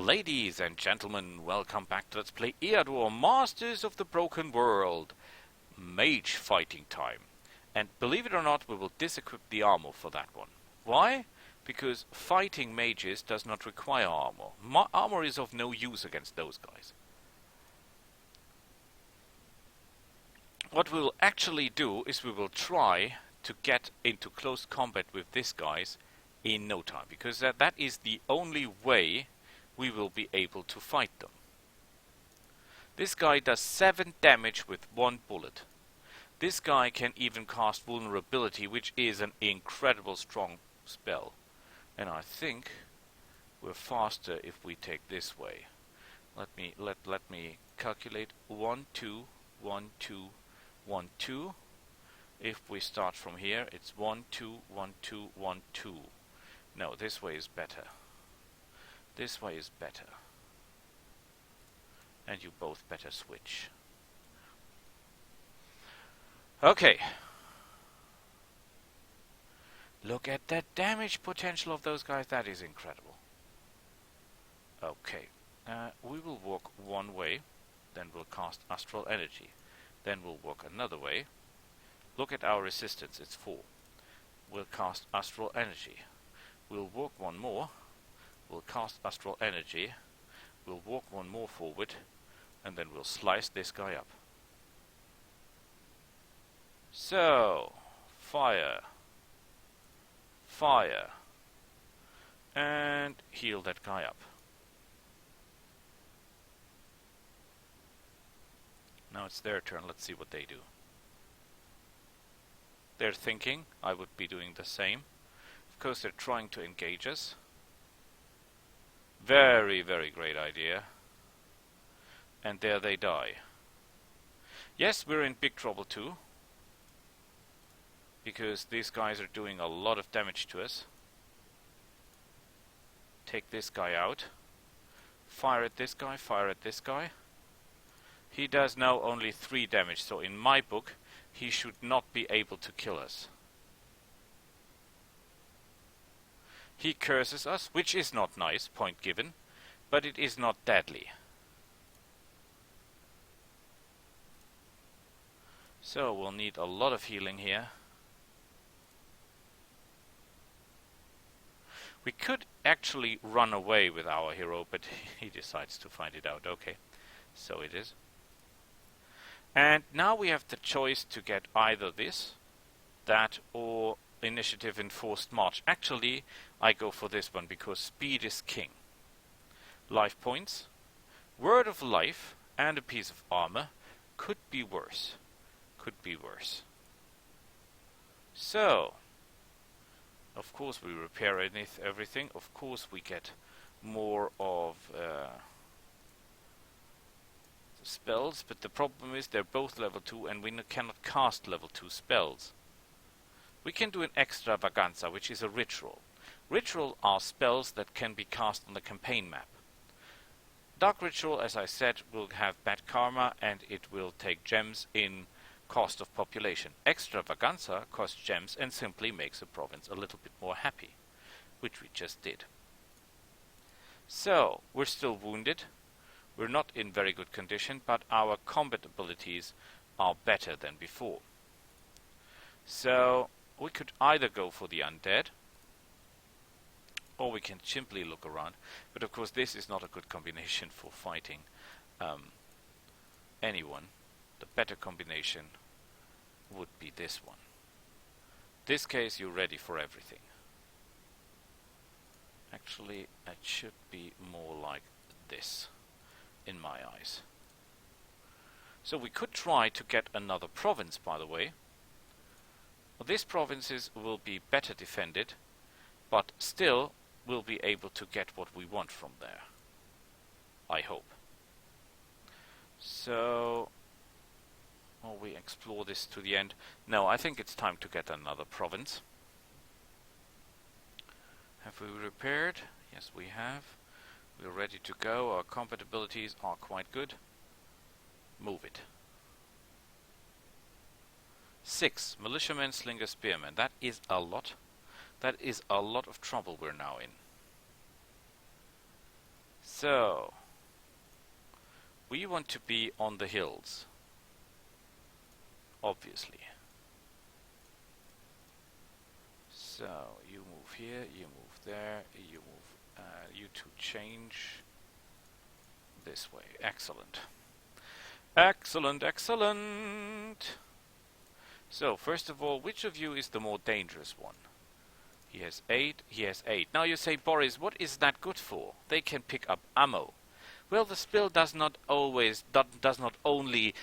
Ladies and gentlemen, welcome back to Let's Play Eador Masters of the Broken World. Mage fighting time. And believe it or not, we will disequip the armor for that one. Why? Because fighting mages does not require armor. Armor is of no use against those guys. What we will actually do is we will try to get into close combat with these guys in no time. Because that is the only way we will be able to fight them. This guy does 7 damage with 1 bullet. This guy can even cast vulnerability, which is an incredible strong spell. And I think we're faster if we take this way. Let me calculate. 1 2 1 2 1 2. If we start from here, it's 1 2 1 2 1 2. No, this way is better. This way is better. And you both better switch. Okay. Look at that damage potential of those guys. That is incredible. Okay. We will walk one way. Then we'll cast Astral Energy. Then we'll walk another way. Look at our resistance. It's 4. We'll cast Astral Energy. We'll walk one more. We'll cast Astral Energy, we'll walk one more forward, and then we'll slice this guy up. So, fire, fire, and heal that guy up. Now it's their turn, let's see what they do. They're thinking I would be doing the same. Of course they're trying to engage us. Very, very great idea. And there they die. Yes, we're in big trouble too. Because these guys are doing a lot of damage to us. Take this guy out. Fire at this guy, fire at this guy. He does now only 3 damage, so in my book, he should not be able to kill us. He curses us, which is not nice, point given, but it is not deadly. So we'll need a lot of healing here. We could actually run away with our hero, but he decides to find it out. Okay, so it is. And now we have the choice to get either this, that, or initiative enforced march. Actually, I go for this one because speed is king. Life points, word of life, and a piece of armor could be worse. Could be worse. So, of course we repair everything. Of course we get more of spells, but the problem is they're both level 2 and we cannot cast level 2 spells. We can do an extravaganza, which is a ritual. Ritual are spells that can be cast on the campaign map. Dark Ritual, as I said, will have bad karma and it will take gems in cost of population. Extravaganza costs gems and simply makes a province a little bit more happy, which we just did. So, we're still wounded. We're not in very good condition, but our combat abilities are better than before. So, we could either go for the undead, or we can simply look around. But of course this is not a good combination for fighting anyone. The better combination would be this one. In this case you're ready for everything. Actually it should be more like this, in my eyes. So we could try to get another province, by the way. These provinces will be better defended, but still we'll be able to get what we want from there. I hope. So, will we explore this to the end? No, I think it's time to get another province. Have we repaired? Yes, we have. We're ready to go. Our combat abilities are quite good. Move it. 6. Militiamen, Slinger, Spearmen. That is a lot. That is a lot of trouble we're now in. So, we want to be on the hills, obviously. So, you move here, you move there, you move, you two change this way. Excellent. Excellent, excellent! So, first of all, which of you is the more dangerous one? He has 8, he has 8. Now you say, Boris, what is that good for? They can pick up ammo. Well, the spell does not only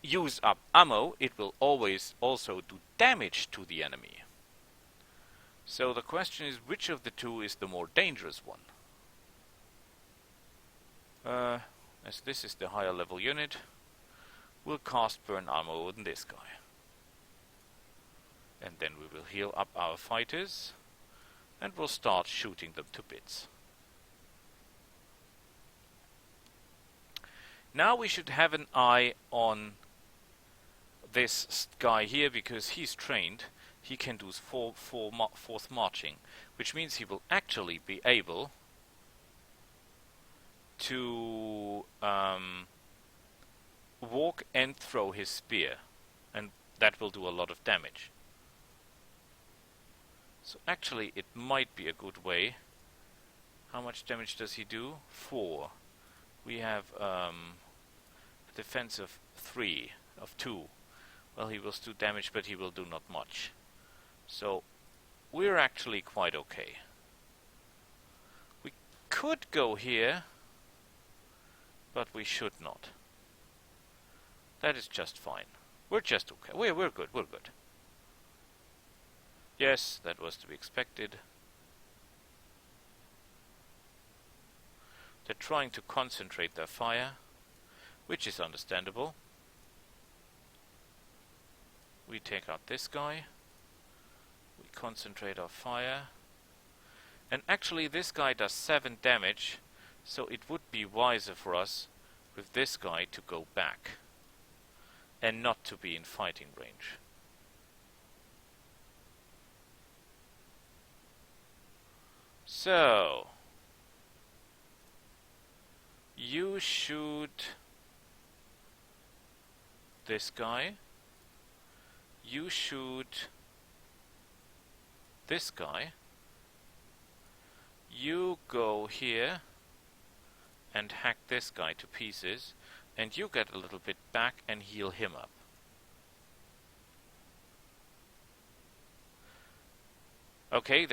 use up ammo, it will always also do damage to the enemy. So the question is, which of the two is the more dangerous one? As this is the higher level unit, we'll cast burn ammo on this guy. And then we will heal up our fighters, and we'll start shooting them to bits. Now we should have an eye on this guy here, because he's trained. He can do fourth marching, which means he will actually be able to walk and throw his spear, and that will do a lot of damage. So actually it might be a good way. How much damage does he do? 4. We have a defense of 2. Well, he will do damage, but he will do not much. So we're actually quite okay. We could go here, but we should not. That is just fine. We're just okay. We're good. We're good. Yes, that was to be expected. They're trying to concentrate their fire, which is understandable. We take out this guy. We concentrate our fire. And actually this guy does 7 damage, so it would be wiser for us with this guy to go back and not to be in fighting range. So, you shoot this guy, you shoot this guy, you go here and hack this guy to pieces, and you get a little bit back and heal him up. Okay,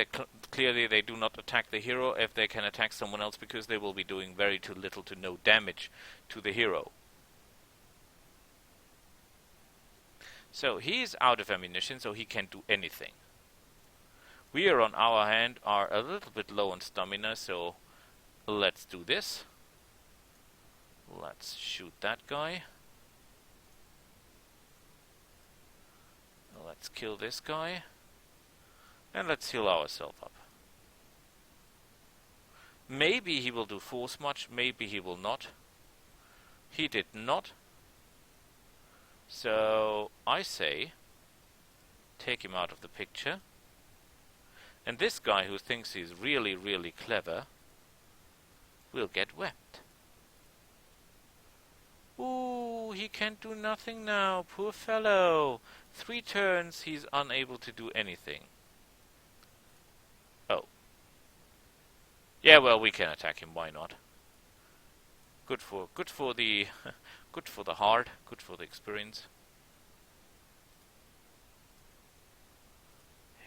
clearly they do not attack the hero if they can attack someone else, because they will be doing very too little to no damage to the hero. So he is out of ammunition, so he can't do anything. We are on our hand are a little bit low on stamina, so let's do this. Let's shoot that guy. Let's kill this guy. And let's heal ourselves up. Maybe he will do force march, maybe he will not. He did not. So I say, take him out of the picture. And this guy who thinks he's really, really clever will get wept. Ooh, he can't do nothing now, poor fellow. 3 turns he's unable to do anything. Oh. Yeah, well, we can attack him, why not? Good for the good for the heart, good for the experience.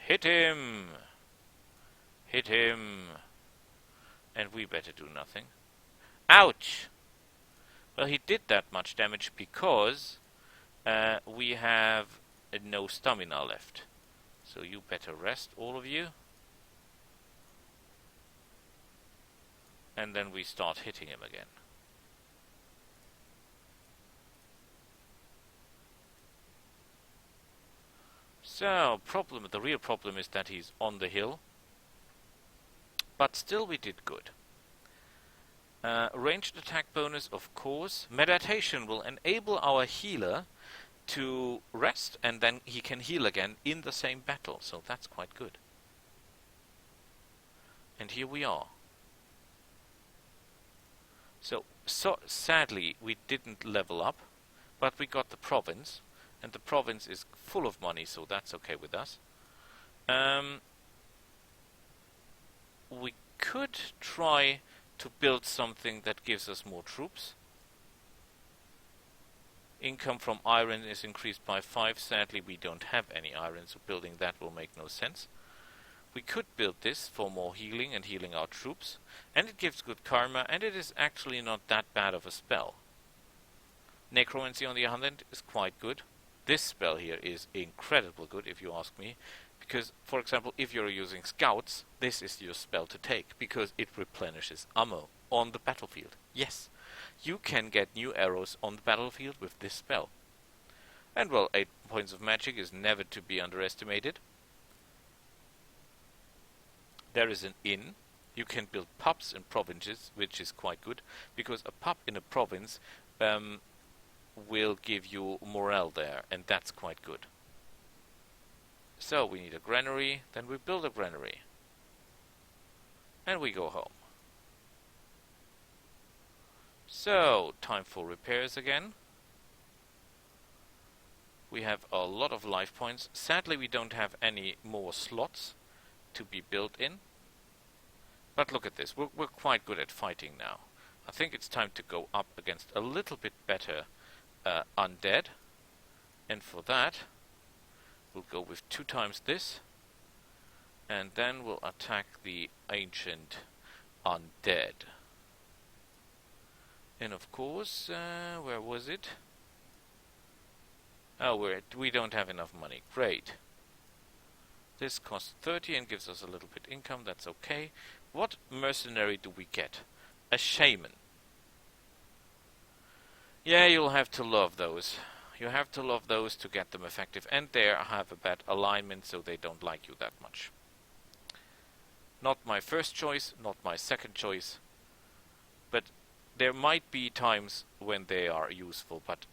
Hit him! Hit him! And we better do nothing. Ouch! Well, he did that much damage because we have no stamina left. So you better rest, all of you. And then we start hitting him again. So, the real problem is that he's on the hill. But still we did good. Ranged attack bonus, of course. Meditation will enable our healer to rest, and then he can heal again in the same battle. So that's quite good. And here we are. So sadly, we didn't level up, but we got the province, and the province is full of money, so that's okay with us. We could try to build something that gives us more troops. Income from iron is increased by 5. Sadly, we don't have any iron, so building that will make no sense. We could build this for more healing and healing our troops, and it gives good karma, and it is actually not that bad of a spell. Necromancy, on the other hand, is quite good. This spell here is incredibly good, if you ask me, because, for example, if you're using scouts, this is your spell to take, because it replenishes ammo on the battlefield. Yes, you can get new arrows on the battlefield with this spell. And well, 8 points of magic is never to be underestimated. There is an inn. You can build pubs in provinces, which is quite good, because a pub in a province will give you morale there, and that's quite good. So we need a granary, then we build a granary. And we go home. So, time for repairs again. We have a lot of life points. Sadly, we don't have any more slots to be built in. But look at this, we're quite good at fighting now. I think it's time to go up against a little bit better undead. And for that, we'll go with 2 times this. And then we'll attack the ancient undead. And of course, where was it? Oh, we don't have enough money. Great. This costs 30 and gives us a little bit income. That's okay. What mercenary do we get? A shaman. Yeah, you'll have to love those. You have to love those to get them effective. And they have a bad alignment, so they don't like you that much. Not my first choice, not my second choice. But there might be times when they are useful, but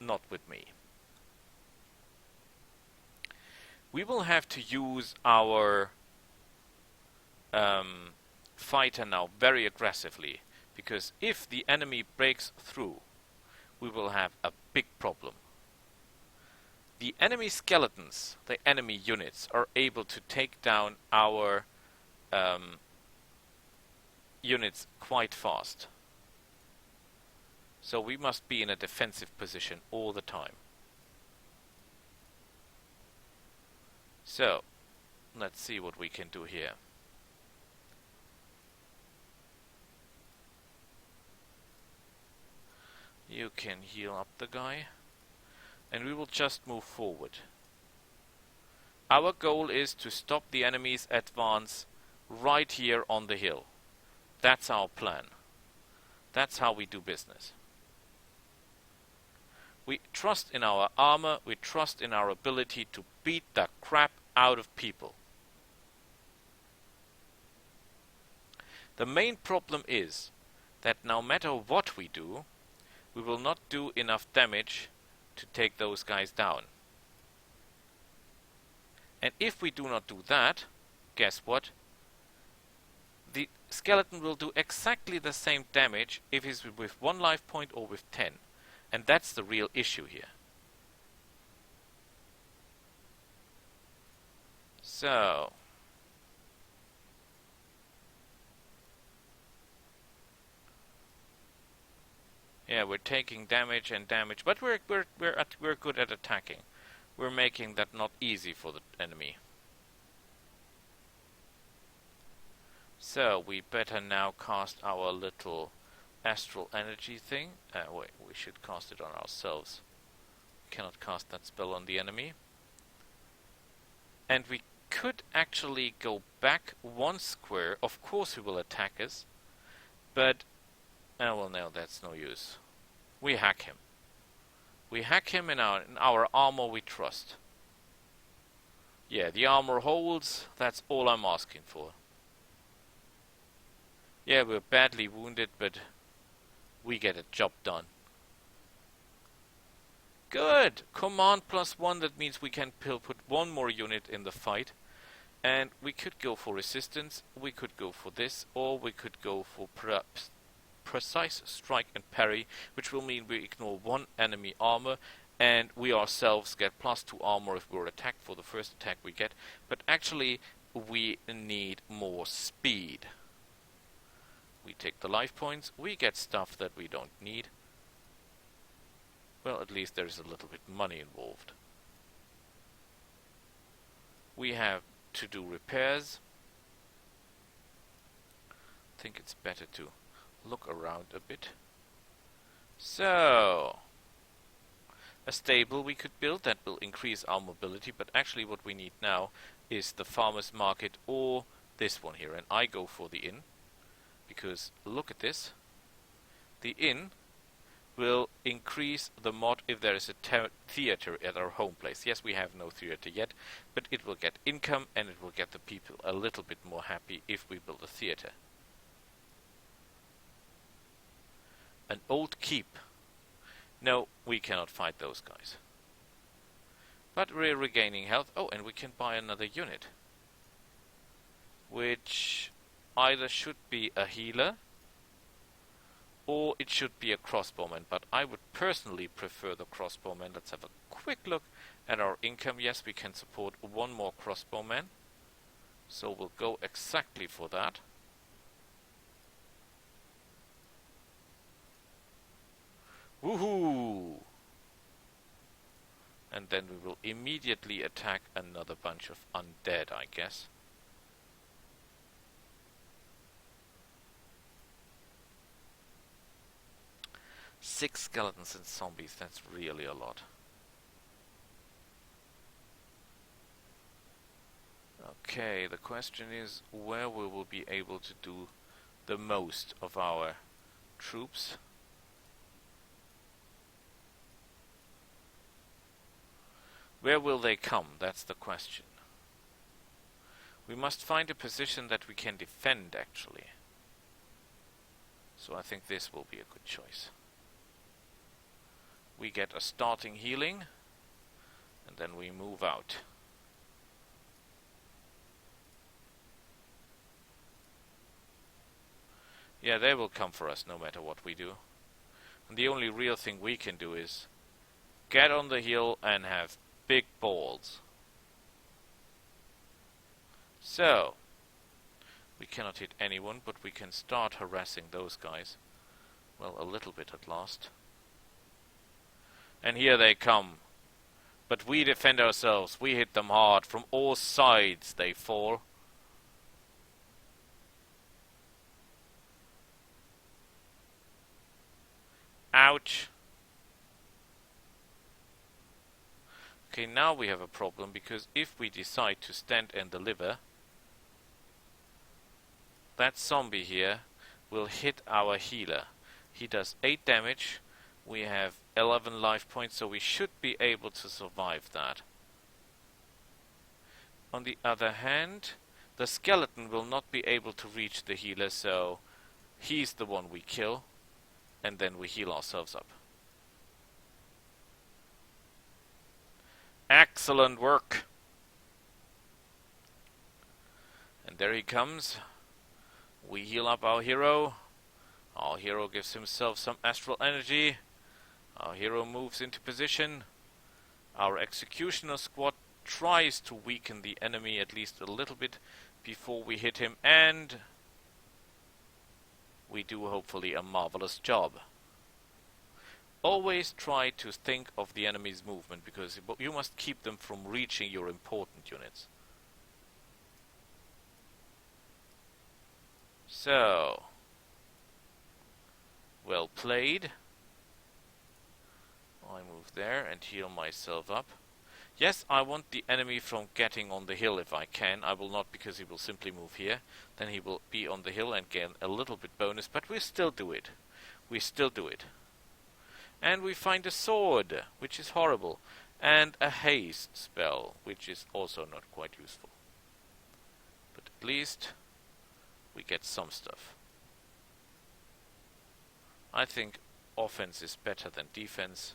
not with me. We will have to use our fighter now very aggressively, because if the enemy breaks through, we will have a big problem. The enemy skeletons, the enemy units, are able to take down our units quite fast. So we must be in a defensive position all the time. So, let's see what we can do here. You can heal up the guy. And we will just move forward. Our goal is to stop the enemy's advance right here on the hill. That's our plan. That's how we do business. We trust in our armor, we trust in our ability to beat the crap out of people. The main problem is that no matter what we do, we will not do enough damage to take those guys down. And if we do not do that, guess what? The skeleton will do exactly the same damage if it's with 1 life point or with 10. And that's the real issue here. So, yeah, we're taking damage and damage, but we're good at attacking. We're making that not easy for the enemy. So we better now cast our little astral energy thing. Wait, we should cast it on ourselves. We cannot cast that spell on the enemy. And we could actually go back 1 square. Of course he will attack us, but well, no, that's no use. We hack him. We hack him in our armor we trust. Yeah, the armor holds. That's all I'm asking for. Yeah, we're badly wounded, but we get a job done. Good! Command +1, that means we can put 1 more unit in the fight. And we could go for resistance, we could go for this, or we could go for perhaps precise strike and parry, which will mean we ignore one enemy armor, and we ourselves get +2 armor if we're attacked for the first attack we get, but actually we need more speed. We take the life points, we get stuff that we don't need. Well, at least there's a little bit money involved. We have to do repairs. I think it's better to look around a bit. So, a stable we could build that will increase our mobility, but actually what we need now is the farmer's market or this one here, and I go for the inn, because look at this. The inn will increase the mod if there is a theater at our home place. Yes, we have no theater yet, but it will get income and it will get the people a little bit more happy if we build a theater. An old keep. No, we cannot fight those guys. But we're regaining health. Oh, and we can buy another unit, which either should be a healer or it should be a crossbowman, but I would personally prefer the crossbowman. Let's have a quick look at our income. Yes, we can support one more crossbowman, so we'll go exactly for that. Woohoo! And then we will immediately attack another bunch of undead, I guess. Six skeletons and zombies, that's really a lot. Okay, the question is where we will be able to do the most of our troops. Where will they come? That's the question. We must find a position that we can defend, actually. So I think this will be a good choice. We get a starting healing, and then we move out. Yeah, they will come for us no matter what we do. And the only real thing we can do is get on the hill and have big balls. So, we cannot hit anyone, but we can start harassing those guys. Well, a little bit at last. And here they come. But we defend ourselves. We hit them hard. From all sides they fall. Ouch. Okay, now we have a problem, because if we decide to stand and deliver, that zombie here will hit our healer. He does 8 damage. We have 11 life points, so we should be able to survive that. On the other hand, the skeleton will not be able to reach the healer, so he's the one we kill, and then we heal ourselves up. Excellent work! And there he comes. We heal up our hero. Our hero gives himself some astral energy. Our hero moves into position. Our executioner squad tries to weaken the enemy at least a little bit before we hit him, and we do hopefully a marvelous job. Always try to think of the enemy's movement, because you must keep them from reaching your important units. So, well played. I move there and heal myself up. Yes, I want the enemy from getting on the hill if I can. I will not, because he will simply move here. Then he will be on the hill and gain a little bit bonus, but we still do it. We still do it. And we find a sword, which is horrible. And a haste spell, which is also not quite useful. But at least we get some stuff. I think offense is better than defense.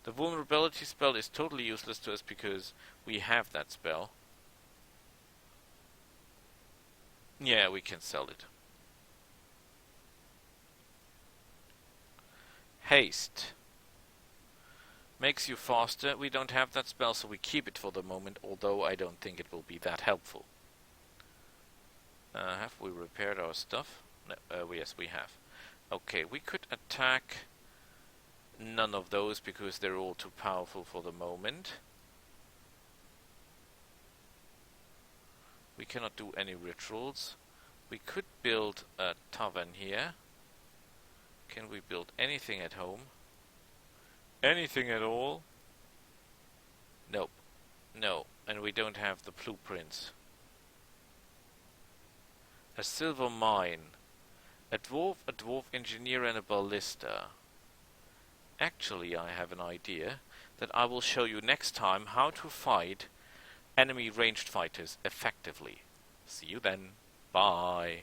The vulnerability spell is totally useless to us because we have that spell. Yeah, we can sell it. Haste. Makes you faster. We don't have that spell, so we keep it for the moment, although I don't think it will be that helpful. Have we repaired our stuff? No, yes, we have. Okay, we could attack none of those because they're all too powerful for the moment. We cannot do any rituals. We could build a tavern here. Can we build anything at home? Anything at all? Nope. No, and we don't have the blueprints. A silver mine. A dwarf engineer, and a ballista. Actually, I have an idea that I will show you next time how to fight enemy ranged fighters effectively. See you then. Bye.